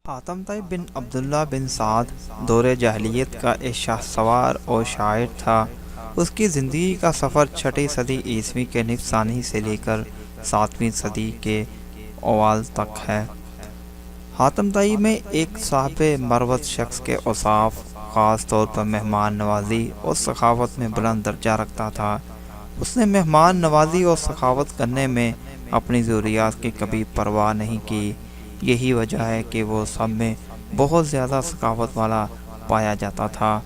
حاتم طیب بن عبداللہ بن سعد دور جاہلیت کا ایک شاہ سوار اور شاعر تھا۔ اس کی زندگی کا سفر چھٹی صدی عیسوی کے نصف ثانی سے لے کر 7ویں صدی کے اوائل تک ہے۔ حاتم طیب میں ایک صاحب مروت شخص کے اوصاف خاص طور پر مہمان نوازی اور سخاوت میں بلند درجہ رکھتا تھا۔ اس نے مہمان نوازی اور سخاوت کرنے میں اپنی ضروریات کی کبھی پرواہ نہیں کی۔ یہی وجہ ہے کہ وہ سب میں بہت زیادہ سخاوت والا پایا جاتا تھا۔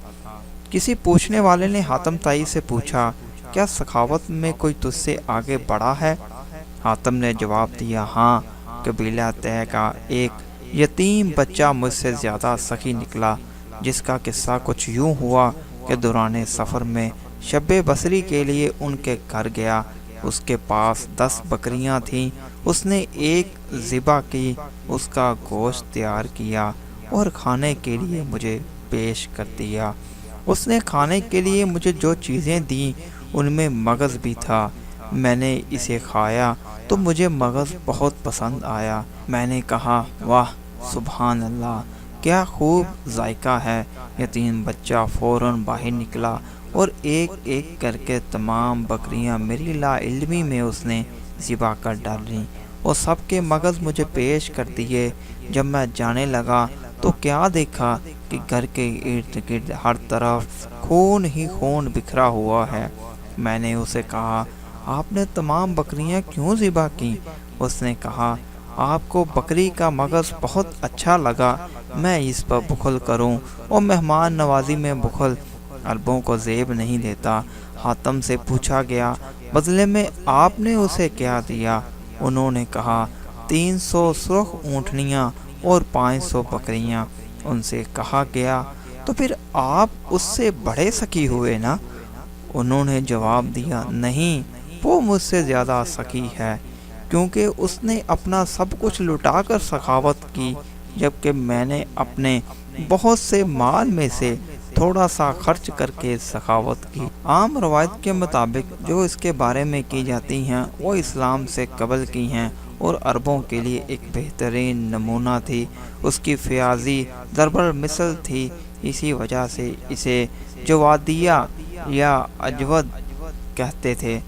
کسی پوچھنے والے نے حاتم طیب سے پوچھا، کیا سخاوت میں کوئی تجھ سے آگے بڑھا ہے؟ حاتم نے جواب دیا، ہاں، قبیلہ طے کا ایک یتیم بچہ مجھ سے زیادہ سخی نکلا، جس کا قصہ کچھ یوں ہوا کہ دوران سفر میں شب بصری کے لیے ان کے گھر گیا۔ اس کے پاس 10 بکریاں تھیں۔ اس نے ایک ذبح کی، اس کا گوشت تیار کیا اور کھانے کے لیے مجھے پیش کر دیا۔ اس نے کھانے کے لیے مجھے جو چیزیں دیں ان میں مغز بھی تھا۔ میں نے اسے کھایا تو مجھے مغز بہت پسند آیا۔ میں نے کہا، واہ، سبحان اللہ، کیا خوب ذائقہ ہے۔ یتیم بچہ فوراً باہر نکلا اور ایک ایک کر کے تمام بکریاں میری لا علمی میں اس نے ذبح کر ڈالیں اور سب کے مغز مجھے پیش کر دیے۔ جب میں جانے لگا تو کیا دیکھا کہ گھر کے ارد گرد ہر طرف خون ہی خون بکھرا ہوا ہے۔ میں نے اسے کہا، آپ نے تمام بکریاں کیوں ذبح کی؟ اس نے کہا، آپ کو بکری کا مغز بہت اچھا لگا، میں اس پر بخل کروں اور مہمان نوازی میں بخل عربوں کو زیب نہیں دیتا۔ حاتم سے پوچھا گیا، بدلے میں آپ نے اسے کیا دیا؟ انہوں نے کہا، 300 سرخ اونٹنیاں اور 500 بکریاں۔ ان سے کہا گیا، تو پھر آپ اس سے بڑے سخی ہوئے نا؟ انہوں نے جواب دیا، نہیں، وہ مجھ سے زیادہ سخی ہے، کیونکہ اس نے اپنا سب کچھ لٹا کر سخاوت کی، جبکہ میں نے اپنے بہت سے مال میں سے تھوڑا سا خرچ کر کے سخاوت کی۔ عام روایت کے مطابق جو اس کے بارے میں کی جاتی ہیں وہ اسلام سے قبل کی ہیں اور عربوں کے لیے ایک بہترین نمونہ تھی۔ اس کی فیاضی ضرب المثل تھی، اسی وجہ سے اسے جوادیہ یا اجود کہتے تھے۔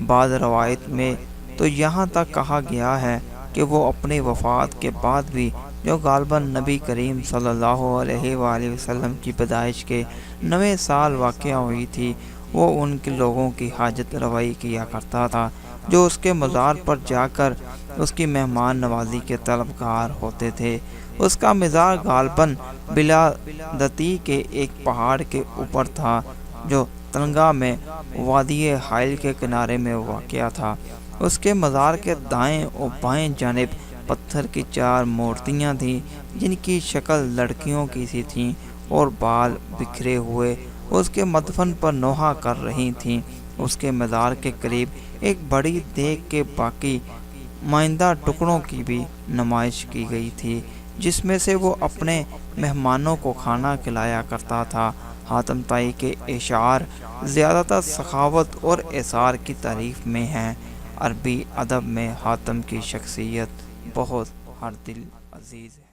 بعض روایت میں تو یہاں تک کہا گیا ہے کہ وہ اپنی وفات کے بعد بھی، جو غالباً نبی کریم صلی اللہ علیہ وآلہ وسلم کی پیدائش کے 9 سال واقع ہوئی تھی، وہ ان کے لوگوں کی حاجت روائی کیا کرتا تھا جو اس کے مزار پر جا کر اس کی مہمان نوازی کے طلبگار ہوتے تھے۔ اس کا مزار غالباً بلادتی کے ایک پہاڑ کے اوپر تھا جو تنگا میں وادی حائل کے کنارے میں واقع تھا۔ اس کے مزار کے دائیں اور بائیں جانب پتھر کی 4 مورتیاں تھیں جن کی شکل لڑکیوں کی سی تھیں اور بال بکھرے ہوئے اس کے مدفن پر نوحہ کر رہی تھیں۔ اس کے مزار کے قریب ایک بڑی دیگ کے باقی ماندہ ٹکڑوں کی بھی نمائش کی گئی تھی، جس میں سے وہ اپنے مہمانوں کو کھانا کھلایا کرتا تھا۔ حاتم طیب کے اشعار زیادہ تر سخاوت اور ایثار کی تعریف میں ہیں۔ عربی ادب میں حاتم کی شخصیت بہت ہر دل عزیز ہے۔